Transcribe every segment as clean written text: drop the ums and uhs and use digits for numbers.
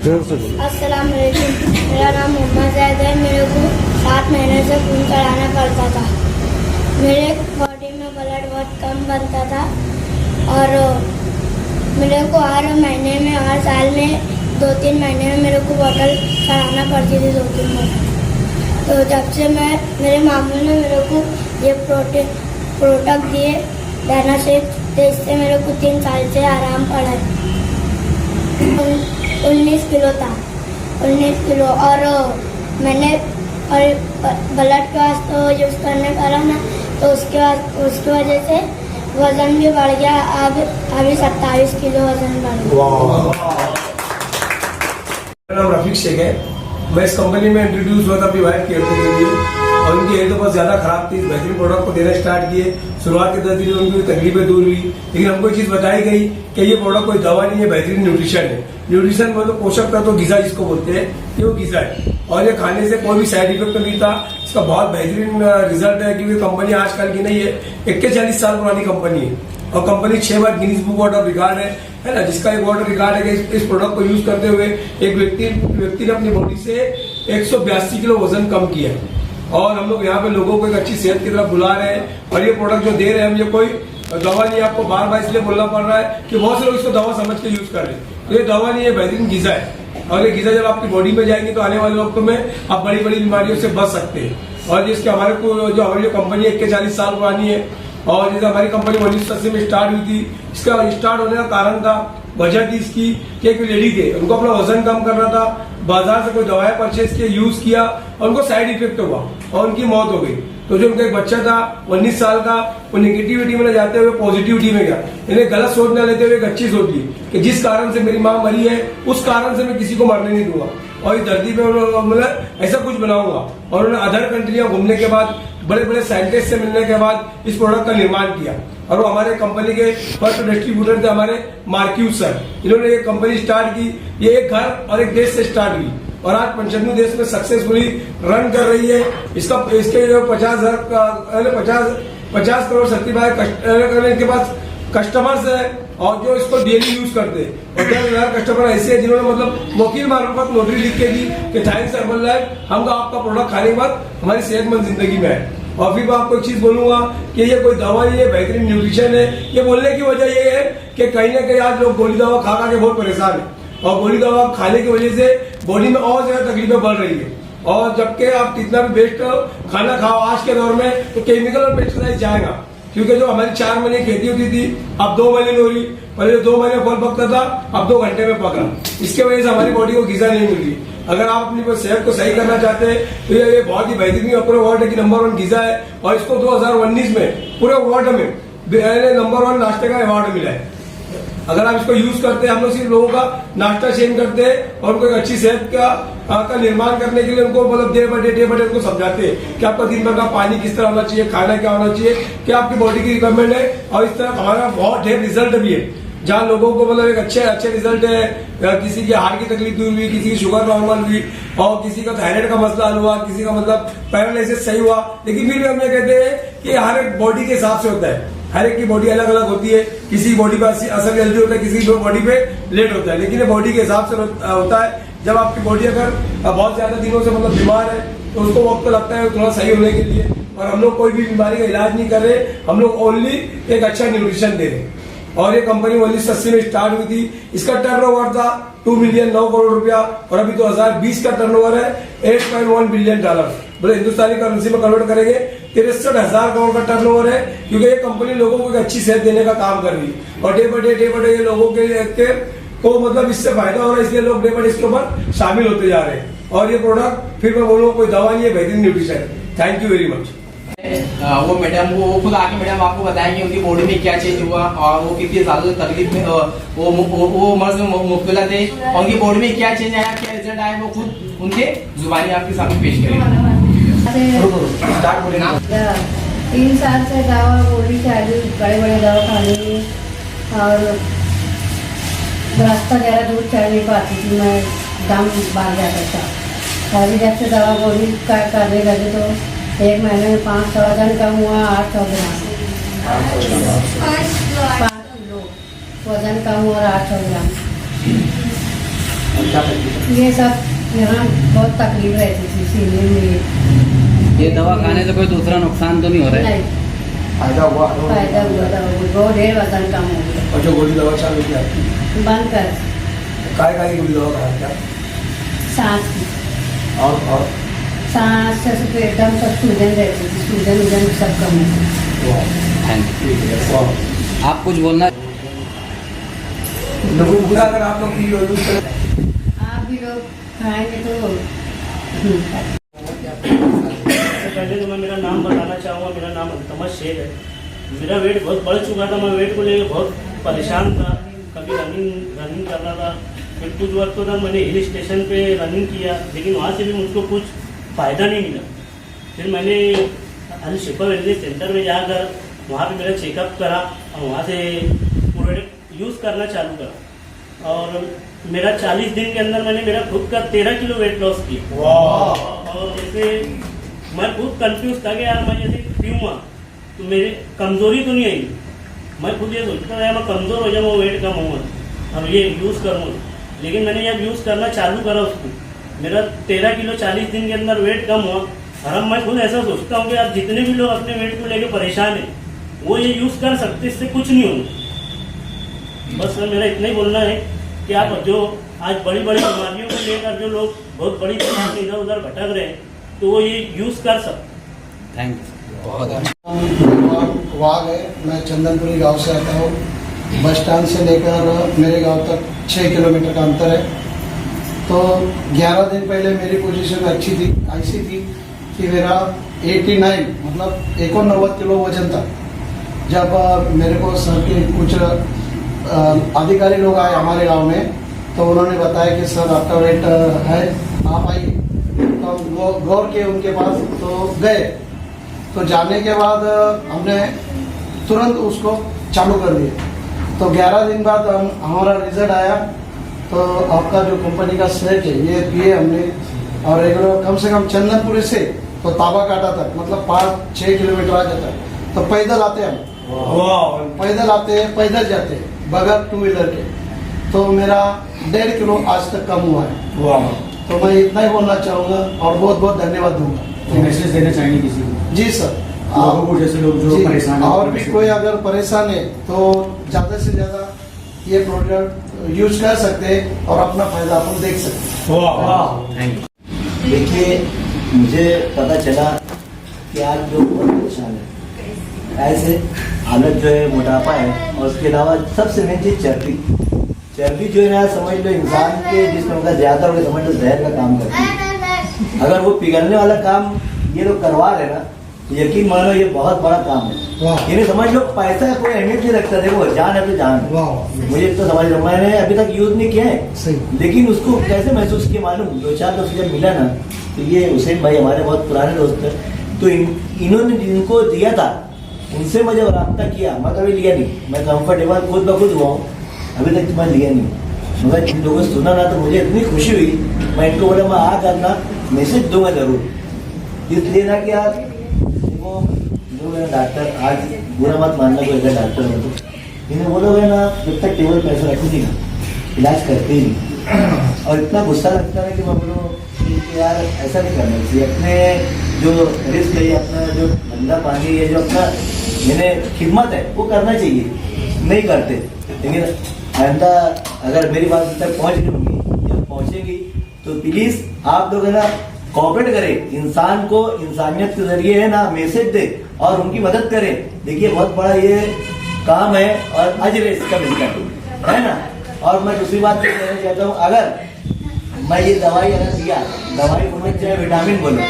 अस्सलाम वालेकुम। मेरा नाम मोहम्मद जैद है। मेरे को 7 महीने से खून चढ़ाना पड़ता था। मेरे बॉडी में ब्लड बहुत कम बनता था और मेरे को हर महीने में, हर साल में 2-3 महीने में मेरे को बोतल चढ़ाना पड़ती थी, 2-3 बोतल। तो जब से मेरे मामू ने मेरे को ये प्रोडक्ट दिए डायना शेक, तो इससे मेरे को 3 साल से आराम पड़ा है। 19 किलो था, 19 किलो। और मैंने ब्लड का तो यूज़ करने करा ना, तो उसकी वजह से वज़न भी बढ़ गया। अभी 27 किलो वज़न बढ़ गया। मेरा नाम रफीक शेख है। मैं इस कंपनी में इंट्रोड्यूस हुआ था अपनी वाइफ की हेल्थ के लिए, और उनकी हेल्थ बहुत ज्यादा खराब थी। बेहतरीन प्रोडक्ट को देना स्टार्ट किए। शुरुआत के 10 दिन में उनकी तकलीफें दूर हुई, लेकिन हमको एक चीज बताई गई कि ये प्रोडक्ट कोई दवा नहीं है, बेहतरीन न्यूट्रिशन है। न्यूट्रिशन मतलब पोषक तत्व, ग़िज़ा जिसको बोलते हैं, ये वो ग़िज़ा है। और ये खाने से कोई भी साइड इफेक्ट तो नहीं था। इसका बहुत बेहतरीन रिजल्ट है, क्योंकि कंपनी आजकल की नहीं है, 41 साल पुरानी कंपनी है। और कंपनी 6 बार गिनीज बुक वर्ल्ड रिकॉर्ड है ना, जिसका एक वर्ल्ड रिकॉर्ड है कि इस प्रोडक्ट को यूज करते हुए एक व्यक्ति ने अपनी बॉडी से 182 किलो वजन कम किया। और हम लोग यहाँ पे लोगों को एक अच्छी सेहत की तरफ बुला रहे हैं। और ये प्रोडक्ट जो दे रहे हैं हम, ये कोई दवा नहीं है। आपको बार बार इसलिए बोलना पड़ रहा है कि बहुत से लोग इसको दवा समझ के यूज कर रहे हैं। तो ये दवा नहीं है, बेहतरीन ग़िज़ा है। और ये ग़िज़ा जब आपकी बॉडी में जाएगी तो आने वाले वक्त में आप बड़ी बड़ी बीमारियों से बच सकते हैं। और जिसके हमारी जो कंपनी 41 साल पुरानी है, और जैसे हमारी कंपनी 1980 में स्टार्ट हुई थी, इसका स्टार्ट होने का कारण था, वजह थी इसकी कि एक लेडी थे, उनको अपना वजन कम करना था, बाजार से कोई दवाएं परचेज किए, यूज किया, और उनको साइड इफेक्ट हुआ और उनकी मौत हो गई। तो जो उनका एक बच्चा था 19 साल का, वो नेगेटिविटी में न जाते हुए पॉजिटिविटी में गया। इन्हें गलत सोच न लेते हुए एक अच्छी सोच ली कि जिस कारण से मेरी माँ मरी है, उस कारण से मैं किसी को मरने नहीं दूंगा, और इस धरती पे मतलब ऐसा कुछ बनाऊंगा। और उन्होंने अदर कंट्रियां घूमने के बाद, बड़े बड़े साइंटिस्ट से मिलने के बाद इस प्रोडक्ट का निर्माण किया। और वो हमारे कंपनी के फर्स्ट डिस्ट्रीब्यूटर थे, हमारे मार्क्यूज सर। इन्होंने ये कंपनी स्टार्ट की, ये एक घर और एक देश से स्टार्ट हुई, और आज 55 देश में सक्सेसफुली रन कर रही है। इसके जो 50 करोड़ सर्टिफाइड करने के पास कस्टमर्स है, और जो इसको डेली यूज करते हैं। और 10,000 कस्टमर ऐसे हैं जिन्होंने मतलब वकील मार्फत नोटरी लिख के दी कि थैंक्स हर्बल लाइफ, हम आपका प्रोडक्ट खाने के बाद हमारी सेहतमंद जिंदगी में है। और फिर मैं आपको एक चीज बोलूंगा कि ये कोई दवा नहीं है, बेहतरीन न्यूट्रिशन है। ये बोलने की वजह ये है कि कहीं ना कहीं आज लोग गोली दवा खा के बहुत परेशान है, और गोली दवा खाने की वजह से बॉडी में और ज्यादा तकलीफें बढ़ रही है। और जबकि आप कितना भी बेस्ट खाना खाओ आज के दौर में, तो केमिकल और पेस्टिसाइड जाएगा। क्योंकि जो हमारी 4 महीने खेती होती थी, अब 2 महीने में हो रही। पहले 2 महीने फल पकता था, अब 2 घंटे में पक रहा। इसके वजह से हमारी बॉडी को ग़िज़ा नहीं मिल रही। अगर आप अपनी सेहत को सही करना चाहते हैं तो ये बहुत ही बेहतरीन अपने वर्ल्ड की नंबर 1 ग़िज़ा है। और इसको 2019 में पूरे वर्ल्ड में नंबर 1 नाश्ते का अवार्ड मिला है। अगर आप इसको यूज करते हैं, हम लोग सिर्फ लोगों का नाश्ता चेंज करते हैं और उनको एक अच्छी सेहत का निर्माण करने के लिए उनको मतलब डे बाय डे उनको समझाते हैं कि आपका दिन भर का पानी किस तरह होना चाहिए, खाना क्या होना चाहिए, क्या आपकी बॉडी की रिक्वायरमेंट है। और इस तरह हमारा बहुत ढेर रिजल्ट भी है, जहाँ लोगों को मतलब एक अच्छे रिजल्ट है। किसी की हार्ट की तकलीफ दूर हुई, किसी की शुगर नॉर्मल हुई, और किसी का थायराइड का मसला हल हुआ, किसी का मतलब पैरालिसिस सही हुआ। लेकिन फिर भी हम ये कहते हैं कि हर एक बॉडी के हिसाब से होता है, हर एक की बॉडी अलग अलग होती है। किसी बॉडी पर असर जल्दी होता है, किसी बॉडी पे लेट होता है, लेकिन ये बॉडी के हिसाब से होता है। जब आपकी बॉडी अगर बहुत ज्यादा दिनों से मतलब बीमार है, तो उसको वक्त तो लगता है थोड़ा सही होने के लिए। और हम लोग कोई भी बीमारी का इलाज नहीं कर रहे, हम लोग ओनली एक अच्छा न्यूट्रिशन दे रहे हैं। और ये कंपनी 1980 में स्टार्ट हुई थी। इसका टर्नओवर था 2 मिलियन 9 करोड़ रुपया, और अभी 2020 का टर्नओवर है 8.1 बिलियन डॉलर। बोले हिंदुस्तानी करेंसी में कन्वर्ट करेंगे 63,000 करोड़ का टर्नओवर है। क्योंकि ये कंपनी लोगों को एक अच्छी सेहत देने का काम कर रही है, और डे बाय डे ये लोगों के को मतलब इससे फायदा हो रहा है, इसलिए लोग डे बाय डे इसके ऊपर शामिल होते जा रहे हैं। और ये प्रोडक्ट फिर मैं बोलूँ कोई दवा नहीं है, बेहतरीन nutrition. Thank you very much. वो मैडम वो खुद आके मैडम आपको बताएंगे उनकी बॉडी में क्या चेंज हुआ, और वो कितनी ज्यादा तकलीफ में वो मर्ज में मुब्तला थे, और उनकी बॉडी में क्या चेंज आया, क्या रिजल्ट आया, वो खुद उनके जुबानी आपके सामने पेश करेंगे। 3 साल से दवा गोली चालू, बड़े दवा खानी, और रास्ता ज़्यादा दूर चल नहीं पाती थी, मैं दम बांध जाता था। अभी जब से दवा गोली करने लगे तो 1 महीने में 500 वजन कम हुआ, 800 ग्राम, 5 किलो वजन कम हुआ और 800 ग्राम। और क्या तकलीफ है? ये सब यहाँ बहुत तकलीफ रहती थी सीने में। ये दवा खाने से कोई दूसरा नुकसान तो नहीं हो रहा है? नहीं, फायदा हुआ? फायदा हुआ था, बहुत ढेर वजन कम हो गया। और जो गोली दवा चालू किया बंद कर काय गोली दवा खाया क्या? सांस की, और सांस से एकदम सब सूजन रहती थी, सूजन वूजन सब कम हो गया। Thank you. ठीक है, वाह। आप कुछ बोलना? लोगों को बुरा अगर आप लोग की यूज करें, आप भी लोग खाएंगे तो सबसे पहले तो मैं मेरा नाम बताना चाहूँगा। मेरा नाम अल्तमश शेख है। मेरा वेट बहुत बढ़ चुका था। मैं वेट को लेकर बहुत परेशान था। कभी रनिंग कर रहा था, फिर कुछ वक्त तो था मैंने हिल स्टेशन पे रनिंग किया, लेकिन वहाँ से भी मुझको कुछ फ़ायदा नहीं मिला। फिर मैंने अल शिफा वेलनेस सेंटर में जाकर वहाँ पे मेरा चेकअप करा और वहाँ से प्रोडक्ट यूज़ करना चालू करा और मेरा 40 दिन के अंदर मैंने मेरा खुद का 13 किलो वेट लॉस किया। और जैसे मैं खुद कंफ्यूज था कि यार मैं जैसे पीऊँगा तो मेरे कमज़ोरी तो नहीं आई। मैं खुद ये सोचता था मैं कमज़ोर हो जाऊँ, वेट कम होगा और ये यूज़ करूँगा। लेकिन मैंने जब यूज़ करना चालू करा उसको, मेरा 13 किलो 40 दिन के अंदर वेट कम हुआ। और अब मैं खुद ऐसा सोचता हूँ कि आप जितने भी लोग अपने वेट को लेकर परेशान हैं वो ये यूज़ कर सकते, इससे कुछ नहीं होगा। बस मेरा इतना ही बोलना है कि आप जो आज बड़ी बड़ी बीमारियों को लेकर जो लोग बहुत बड़ी तरह से इधर उधर भटक रहे हैं तो वो ये यूज़ कर सकते। थैंक यू, बहुत अच्छा। वाघ है। मैं चंदनपुरी गांव से आता हूँ। बस स्टैंड से लेकर मेरे गांव तक 6 किलोमीटर का अंतर है। तो 11 दिन पहले मेरी पोजीशन अच्छी थी, ऐसी थी कि मेरा 89 मतलब 89 किलो वजन था। जब मेरे को सर के कुछ अधिकारी लोग आए हमारे गांव में तो उन्होंने बताया कि सर आपका वेट है, आप आइए। तो हम गौर के उनके पास तो गए। तो जाने के बाद हमने तुरंत उसको चालू कर दिया। तो 11 दिन बाद हमारा रिजल्ट आया। तो आपका जो कंपनी का सेट है ये पिए हमने और रेगुलर कम से कम चंदनपुरी से तो ताबा काटा तक मतलब 5-6 किलोमीटर आ जाता है। तो पैदल आते हम, पैदल आते हैं, पैदल जाते हैं बगैर 2 व्हीलर के। तो मेरा 1.5 किलो आज तक कम हुआ है। तो मैं इतना ही बोलना चाहूँगा और बहुत बहुत धन्यवाद दूंगा। मैसेज देना चाहेंगे किसी को? जी सर, लोगों को जैसे लोग जो जी, परेशान हैं, और भी कोई अगर परेशान है तो ज़्यादा से ज़्यादा ये प्रोडक्ट यूज कर सकते हैं और अपना फायदा अपन देख सकते हैं। Thank you. देखिए, मुझे पता चला कि आज लोग बहुत परेशान है। ऐसे हालत जो है मोटापा है और उसके अलावा सबसे मेन चीज चर्बी जो है ना, समझ लो इंसान के जिस्म का ज्यादा हो समझ लो जहर का काम करती है। अगर वो पिघलने वाला काम ये लोग करवा रहे ना, यकीन मानो ये बहुत बड़ा काम है। ये समझ लो पैसा कोई अहमियत नहीं रखता। देखो जान है तो जान, मुझे तो समझ लो मैंने अभी तक यूज नहीं किया है, लेकिन उसको कैसे महसूस किया मालूम, 2-4 दोस्त जब मिला ना तो ये हुसैन भाई हमारे बहुत पुराने दोस्त है। तो इन्होंने जिनको दिया था उनसे मैं जब रब्ता किया, मैं कभी लिया नहीं, मैं कंफर्टेबल खुद ब खुद हुआ हूँ, अभी तक मैं लिया नहीं। मगर जिन लोगों से सुना ना तो मुझे इतनी खुशी हुई, मैं इनको बोला मैं आ करना मैसेज दूंगा जरूर। इसलिए ना कि आप देखो जो मेरा डॉक्टर आज बुरा मत मानना कोई ऐसा डॉक्टर हो तो इन्हें बोलोगे ना जब तक टेबल पैसा रखूंगी ना इलाज करते ही नहीं। और इतना गुस्सा लगता है कि मैं बोलो कि यार ऐसा नहीं करना चाहिए। अपने जो रिस्क है, अपना जो धंधा पानी है, जो अपना मैंने खिदमत है वो करना चाहिए, नहीं करते। लेकिन आइंदा अगर मेरी बात तक पहुंच रही होंगी या पहुंचेगी तो प्लीज आप लोग है ना कोऑपरेट करें, इंसान को इंसानियत के जरिए है ना मैसेज दे और उनकी मदद करें। देखिए बहुत बड़ा ये काम है और अजर है इसका मिलकर, है ना। और मैं दूसरी बात ये कहना चाहता हूँ, अगर मैं ये दवाई अगर लिया, दवाई बोलो चाहे विटामिन बोलो,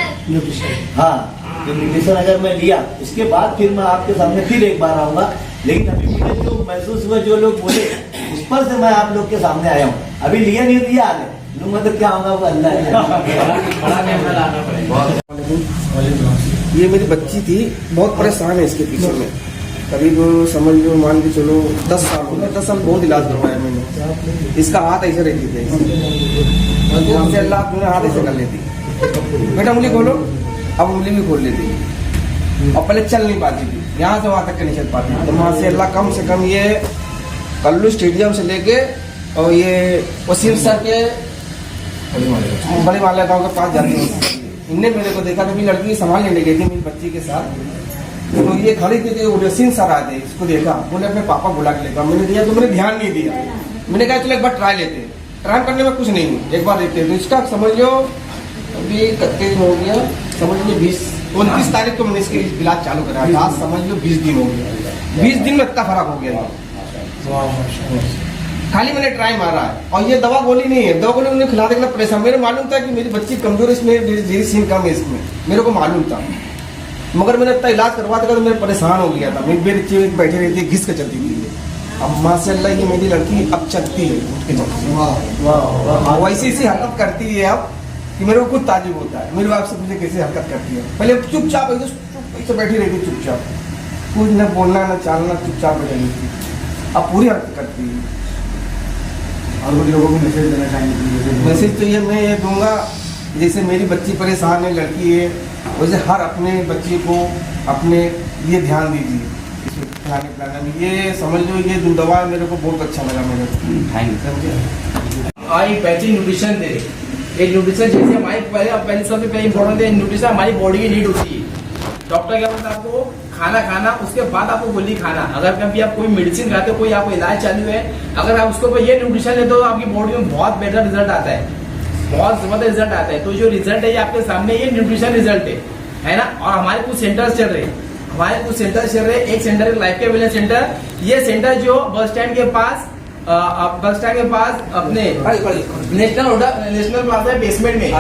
हाँ जो न्यूट्रिशन अगर मैं लिया उसके बाद फिर मैं आपके सामने फिर एक बार आऊंगा। लेकिन अभी मुझे जो महसूस हुआ, जो लोग बोले उस पर से मैं आप लोग के सामने आया हूँ। अभी लिया नहीं दिया आगे लूंगा तो क्या होगा वो अल्लाह ये मेरी बच्ची थी, बहुत परेशान है इसके पीछे में। करीब समझ लो मान के चलो 10 साल हो गए। 10 साल बहुत इलाज करवाया मैंने। इसका हाथ ऐसे रहती थी, अल्लाह हाथ ऐसे कर लेती, बेटा उंगली खोलो, अब उंगली भी खोल लेती। और पहले चल नहीं पाती थी, यहाँ से वहाँ तक नहीं चल पाती। तो वहाँ से अल्लाह कम से कम ये कल्लू स्टेडियम से लेके और ये वसीम सर के बड़े माला गाँव के पास जाती हूँ। इनने मेरे को देखा, कभी लड़की संभाल लेने गई थी मेरी बच्ची के साथ, तो ये खड़ी थी, उदासीन सर आए थे, इसको देखा, बोले अपने पापा बुला के लेगा, मैंने दिया तो मैंने ध्यान नहीं दिया। मैंने कहा चलो एक बार ट्राई लेते, ट्राई करने में कुछ नहीं, एक बार देखते। तो इसका समझ लो अभी 31 हो गया, समझ लो 29 तारीख को मैंने इसके इलाज चालू करा, आज समझ लो 20 दिन हो गया। 20 दिन में इतना फर्क हो गया, खाली मैंने ट्राई मारा है। और ये दवा गोली नहीं है, दवा गोली उन्हें खिला देना परेशान। मेरे मालूम था कि मेरी बच्ची कमजोर है, इसमें धीरे सीन कम है इसमें, मेरे को मालूम था, मगर मैंने इतना इलाज करवा देगा तो मैं परेशान हो गया था। मेरी बच्ची बैठी रहती घिस के चलती थी, अब माशाल्लाह ये मेरी लड़की अब चलती है, उठ के चलती है, वैसी ऐसी हरकत करती है अब कि मेरे को कुछ ताजुब होता है। मेरे बाप से मुझे कैसे हरकत करती है, पहले चुपचाप ऐसे बैठी रहती चुपचाप, कुछ न बोलना न चालना, चुपचाप बैठी रहती, अब पूरी हरकत करती है। और कुछ लोगों को मैसेज देना चाहेंगे? मैसेज तो ये मैं ये दूंगा, जैसे मेरी बच्ची परेशान है, लड़की है, वैसे हर अपने बच्चे को अपने लिए ध्यान दीजिए खिलाने पिलाने में। ये समझ लो ये जो दवा है मेरे को बहुत अच्छा लगा मेरे को। Thank you. आई बेहतरीन न्यूट्रिशन दे, एक न्यूट्रिशन जैसे हमारी पहले सबसे पहले इंपॉर्टेंट है, न्यूट्रिशन हमारी बॉडी की नीड होती है। डॉक्टर क्या बोलता है आपको? खाना खाना, उसके बाद आपको गोली खाना। अगर कभी आप कोई मेडिसिन खाते हो, कोई आपको इलाज चालू है, अगर आप उसको ये न्यूट्रिशन लेते हो तो आपकी बॉडी में बहुत बेटर रिजल्ट आता है, बहुत जबरदस्त रिजल्ट आता है। तो जो रिजल्ट है ये आपके सामने, ये न्यूट्रिशन रिजल्ट है ना। और हमारे कुछ सेंटर्स चल रहे हैं, एक सेंटर है लाइफ केयर वेलनेस सेंटर। ये सेंटर जो बस स्टैंड के पास अपने नेशनल प्लाजा है बेसमेंट में,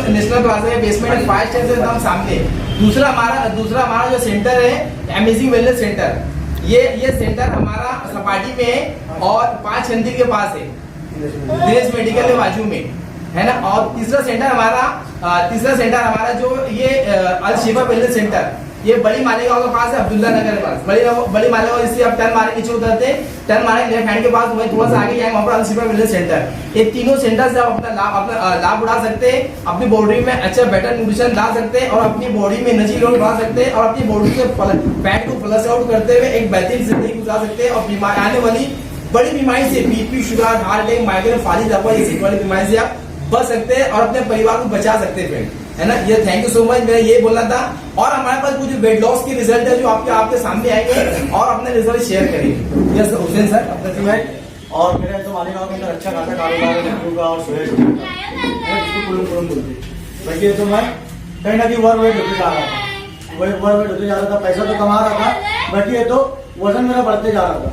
नेशनल प्लाजा है बेसमेंट, फायर स्टेशन से एकदम सामने। दूसरा हमारा जो सेंटर है अमेजिंग वेलनेस सेंटर, ये सेंटर हमारा सपाटी में है और 5 मंदिर के पास है, दिनेश मेडिकल के बाजू में है ना। और तीसरा सेंटर हमारा जो ये अल शिफा वेलनेस सेंटर, ये बड़ी मालेगांव के पास है, अब्दुल्ला नगर के पास। बड़ी मालेगांव इससे आप टर्न मारे नीचे उतरते, टर्न मारे लेफ्ट हैंड के पास, वही थोड़ा सा आगे जाएंगे, वहाँ पर अल शिफा वेलनेस सेंटर। ये तीनों सेंटर से आप अपना लाभ उठा सकते हैं, अपनी बॉडी में अच्छा बेटर न्यूट्रिशन ला सकते हैं और अपनी बॉडी में एनर्जी लेवल बढ़ा सकते हैं और अपनी बॉडी से फैट को फ्लश आउट करते हुए एक बेहतरीन जिंदगी गुजार सकते हैं। और आने वाली बड़ी बीमारी से, BP, sugar, heart attack, migraine, फालिज वाली बीमारी से आप बच सकते हैं और अपने परिवार को बचा सकते हैं, है ना। ये थैंक यू सो मच, मेरा ये बोलना था। और हमारे पास कुछ वेट लॉस की रिजल्ट है जो आपके सामने आएंगे और अपने रिजल्ट शेयर करेंगे। यस हुसैन सर, अपने और मेरे तो मालेगांव के अंदर अच्छा खासा कारोबार है नेहरू का और सुरेश का, जिसको कुलम बोलते। बाकी तो मैं कहीं ना कहीं ओवरवेट होते जा रहा था, ओवरवेट होते जा रहा था, पैसा तो कमा रहा था, बाकी ये तो वजन मेरा बढ़ते जा रहा था।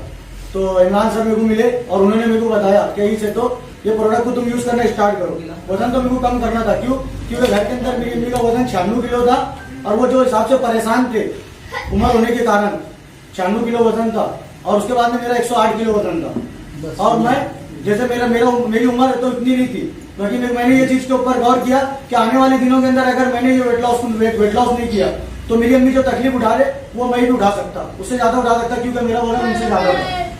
तो इमरान सर मेरे को मिले और उन्होंने मेरे को बताया कि इसे तो ये प्रोडक्ट को तुम यूज करना स्टार्ट करो। वजन तो मेरे को कम करना था, क्योंकि घर के अंदर मेरी अम्मी का वजन 96 किलो था और वो जो हिसाब से परेशान थे उम्र होने के कारण 96 किलो वजन था और उसके बाद में मेरा 108 किलो वजन था। और मैं जैसे मेरी उम्र तो इतनी नहीं थी, बाकी मैंने ये चीज के ऊपर गौर किया कि आने वाले दिनों के अंदर अगर मैंने ये वेट लॉस नहीं किया तो मेरी अम्मी जो तकलीफ उठा रहे वो मैं भी उठा सकता, उससे ज्यादा उठा सकता, क्योंकि मेरा वजन उनसे ज्यादा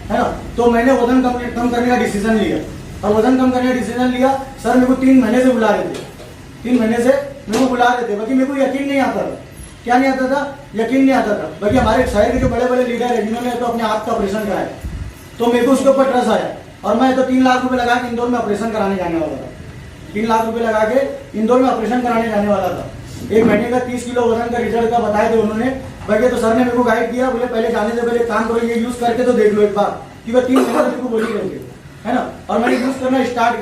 है ना। तो मैंने वजन कम करने का डिसीजन लिया और वजन कम करने का डिसीजन लिया। सर मेरे को 3 महीने से बुला रहे थे, 3 महीने से मेरे को बुला रहे थे, बाकी मेरे को यकीन नहीं आता था। क्या नहीं आता था? यकीन नहीं आता था। बाकी हमारे शहर के जो बड़े बड़े लीडर है जिन्होंने तो अपने हाथ का ऑपरेशन कराया, तो मेरे को उसके ऊपर ट्रस्ट आया और मैं तो 3 लाख रुपए लगा के इंदौर में ऑपरेशन कराने जाने वाला था। 3 लाख रुपए लगा के इंदौर में ऑपरेशन कराने जाने वाला था। 1 महीने का 30 किलो वजन का रिजल्ट का बताए थे उन्होंने। बाकी तो सर ने मेरे को गाइड किया, बोले पहले जाने से पहले काम करो, ये यूज करके तो देख लो एक बार, क्योंकि 3 महीने मेरे को बोली करके, है ना। और मैंने यूज करना स्टार्ट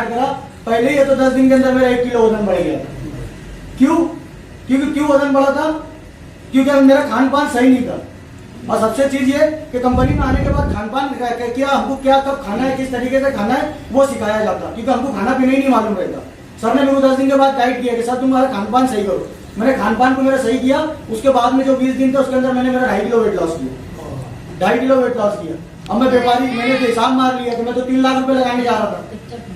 करा। पहले ही तो 10 दिन के अंदर मेरा 1 किलो वजन बढ़ गया। क्यों वजन बढ़ा था? क्योंकि मेरा खान पान सही नहीं था। और सबसे चीज ये कि कंपनी में आने के बाद खान पान क्या हमको क्या कब खाना है, किस तरीके से खाना है वो सिखाया जाता, क्योंकि हमको खाना पीना ही नहीं मालूम रहता। सर ने मेरे को 10 दिन के बाद गाइड किया कि सर तुम्हारा खान पान सही करो। मैंने खान पान को मेरा सही किया। उसके बाद में जो 20 दिन थे उसके अंदर मैंने मेरा 2.5 किलो वेट लॉस किया, 2.5 किलो वेट लॉस किया। अब मैं व्यापारी, मैंने तो हिसाब मार लिया कि मैं तो 3 लाख रुपए लगाने जा रहा था।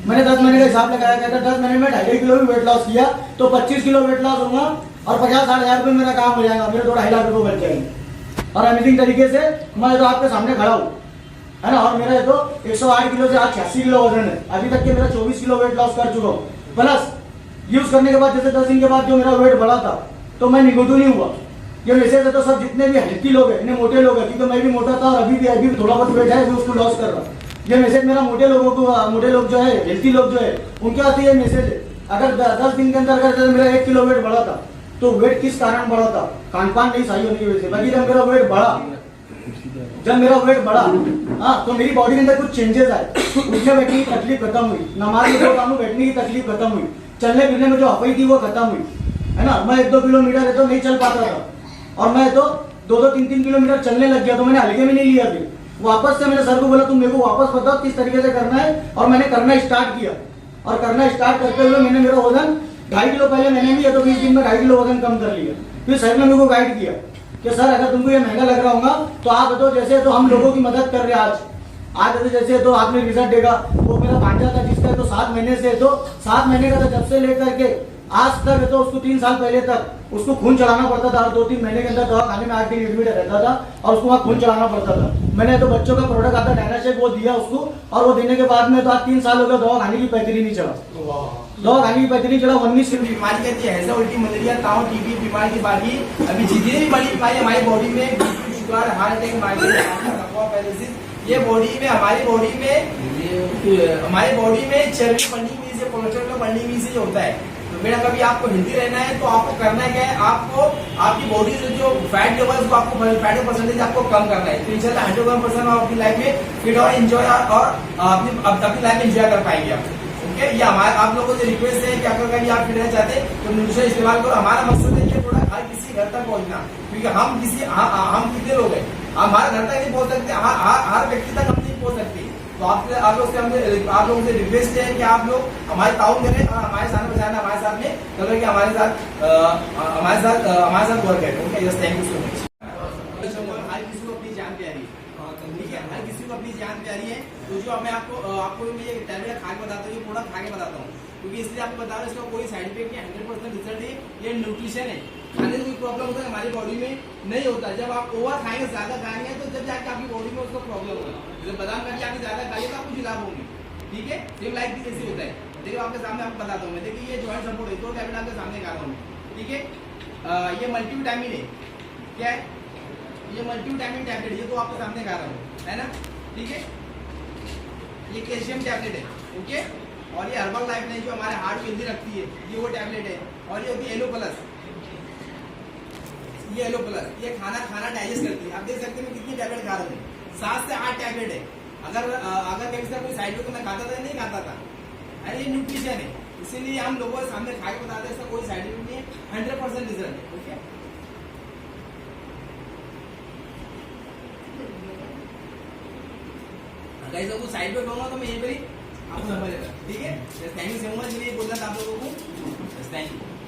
मैंने 10 महीने का हिसाब लगाया, कहता 10 महीने में 2.5 किलो भी वेट लॉस किया तो 25 किलो वेट लॉस होगा और 50-60 हजार रुपए मेरा काम हो जाएगा, मेरे तो 2.5 लाख रुपए बच जाएंगे। और अमेजिंग तरीके से मैं तो आपके सामने खड़ा हूँ, है ना। और मेरा तो 108 किलो से आज 86 किलो वजन है। अभी तक के मेरा 24 किलो वेट लॉस कर चुका हूँ। प्लस यूज करने के बाद जैसे 10 दिन के बाद जो मेरा वेट बढ़ा था तो मैं निगोदू नहीं हुआ। ये वैसे से तो सब जितने भी हेल्थी लोग हैं, इतने मोटे लोग हैं, क्योंकि मैं भी मोटा था और अभी भी थोड़ा बहुत वेट है, उसको लॉस कर रहा। ये मैसेज मेरा मोटे लोगों को, मोटे लोग जो है, हेल्थी लोग जो है, उनके वास्ते ये मैसेज है। अगर 10 दिन के अंदर अगर मेरा 1 किलो वेट बढ़ा था, तो वेट किस कारण बढ़ा था? खान पान नहीं सही होने की वजह से। बाकी जब मेरा वेट बढ़ा, हाँ, तो मेरी बॉडी के अंदर कुछ चेंजेस आए। उठने बैठने की तकलीफ खत्म हुई, नमाज में कानून बैठने की तकलीफ खत्म हुई, चलने फिरने में जो हफई थी वो खत्म हुई, है ना। मैं 1-2 किलोमीटर तो नहीं चल पाता था, और मैं तो 2-2, 3-3 किलोमीटर चलने लग गया। तो मैंने हल्के में नहीं लिया। फिर वापस से मैंने सर को बोला तुम मेरे को वापस बताओ किस तरीके से करना है, और मैंने करना स्टार्ट किया। और करना स्टार्ट करते हुए मैंने मेरा वजन 2.5 किलो पहले मैंने भी, तो 20 दिन में 2.5 किलो वजन कम कर लिया। फिर सर ने मेरे को गाइड किया कि सर अगर तुमको ये महंगा लग रहा होगा तो आप बताओ, जैसे तो हम लोगों की मदद कर रहे हैं आज जैसे तो आपने रिजल्ट देगा। वो मेरा भांजा था जिसका तो 7 महीने से, तो 7 महीने का था, जब से लेकर के आज तक तो उसको 3 साल पहले तक उसको खून चढ़ाना पड़ता था। और 2-3 महीने के अंदर दवा खाने में 8 दिन एडमिट रहता था, और उसको वहाँ खून चढ़ाना पड़ता था। मैंने तो बच्चों का प्रोडक्ट आता डायनाशेक वो दिया उसको, और वो देने के बाद में तो आज 3 साल हो गया, दवा खाने की पैतरी नहीं चढ़ा। दवा खाने की पैतरी चढ़ा 19 की बीमारी कहती है, उल्टी, मलेरिया, ताव, टीबी बीमारी की बाकी अभी जितनी भी बड़ी बीमारी हमारी बॉडी में, sugar, heart attack, migraine, paralysis, ये बॉडी में, हमारी बॉडी में चर्बी बढ़नी हुई से, कोलेस्ट्रॉल बढ़नी हुई से होता है। तो बेटा कभी आपको हेल्दी रहना है तो आपको करना क्या है, आपको आपकी बॉडी से जो फैट लेवल है उसको आपको फैट परसेंटेज आपको कम करना है। तो इंशाल्लाह 100% आप अपनी लाइफ में फिट और एंजॉय और अपनी लाइफ में एंजॉय कर पाएंगे आप। ओके, ये हमारे आप लोगों से रिक्वेस्ट है कि अगर कभी आप फिट रहना चाहते हैं तो न्यूट्रिशन इस्तेमाल करो। हमारा मकसद है कि थोड़ा हर किसी घर तक पहुंचना, क्योंकि हम कितने लोग हैं, हमारे घर तक नहीं पहुंच सकते, हर व्यक्ति तक हम नहीं पहुंच सकते। तो आप लोगों से रिक्वेस्ट है कि आप लोग हमारे ताउन करें और हमारे साथ बचाना, हमारे साथ में चलो कि हमारे साथ वर्क है। Okay, just thank you so much. हर किसी को अपनी जान प्यारी है, ठीक है, हर किसी को अपनी जान प्यारी है। तो जो मैं आपको ये टैबलेट खा के बताता हूँ, ये प्रोडक्ट खा के बताता हूँ, क्योंकि इसलिए आपको बता रहा हूँ इसका कोई साइड इफेक्ट नहीं, 100% रिजल्ट है। ये न्यूट्रिशन है, खाने से कोई प्रॉब्लम होता है हमारी बॉडी में नहीं होता। जब आप ओवर खाएंगे, ज्यादा खाएंगे, तो जब जाके आपकी बॉडी में उसको प्रॉब्लम होगा। जब बादाम का आपकी ज्यादा खाइए तो आपको जुलाब होंगे, ठीक है। सेम लाइफ भी जैसे होता है। देखिए आपके सामने आपको बताता हूँ मैं, देखिए ये जॉइंट सपोर्ट है, 2 टैबलेट आपके सामने खा रहा हूँ, ठीक है। ये मल्टीविटामिन है, क्या है ये मल्टीविटामिन टैबलेट, ये तो आपके सामने खा रहा हूँ, है ना, ठीक है। ये कैल्शियम टैबलेट है, ओके। और ये हर्बल लाइफ ने जो हमारे हार्ट को हेल्दी रखती है, ये वो टैबलेट है। और ये होती है एलो प्लस, ये खाना डाइजेस्ट करती है। आप देख सकते हैं मैं कितनी टैबलेट खा रहा हूँ, 7 से 8 टैबलेट है। अगर कभी से कोई साइड इफेक्ट तो मैं खाता था नहीं खाता था, अरे ये न्यूट्रिशन है, इसीलिए हम लोगों के सामने खा के बताते हैं, इसका कोई साइड इफेक्ट नहीं है, 100% रिजल्ट है। ओके, अगर इसका कोई साइड इफेक्ट होगा तो मैं यहीं पर ही आपको समझ लेगा, ठीक है। थैंक यू सो मच, ये बोलना था आप लोगों को, थैंक यू।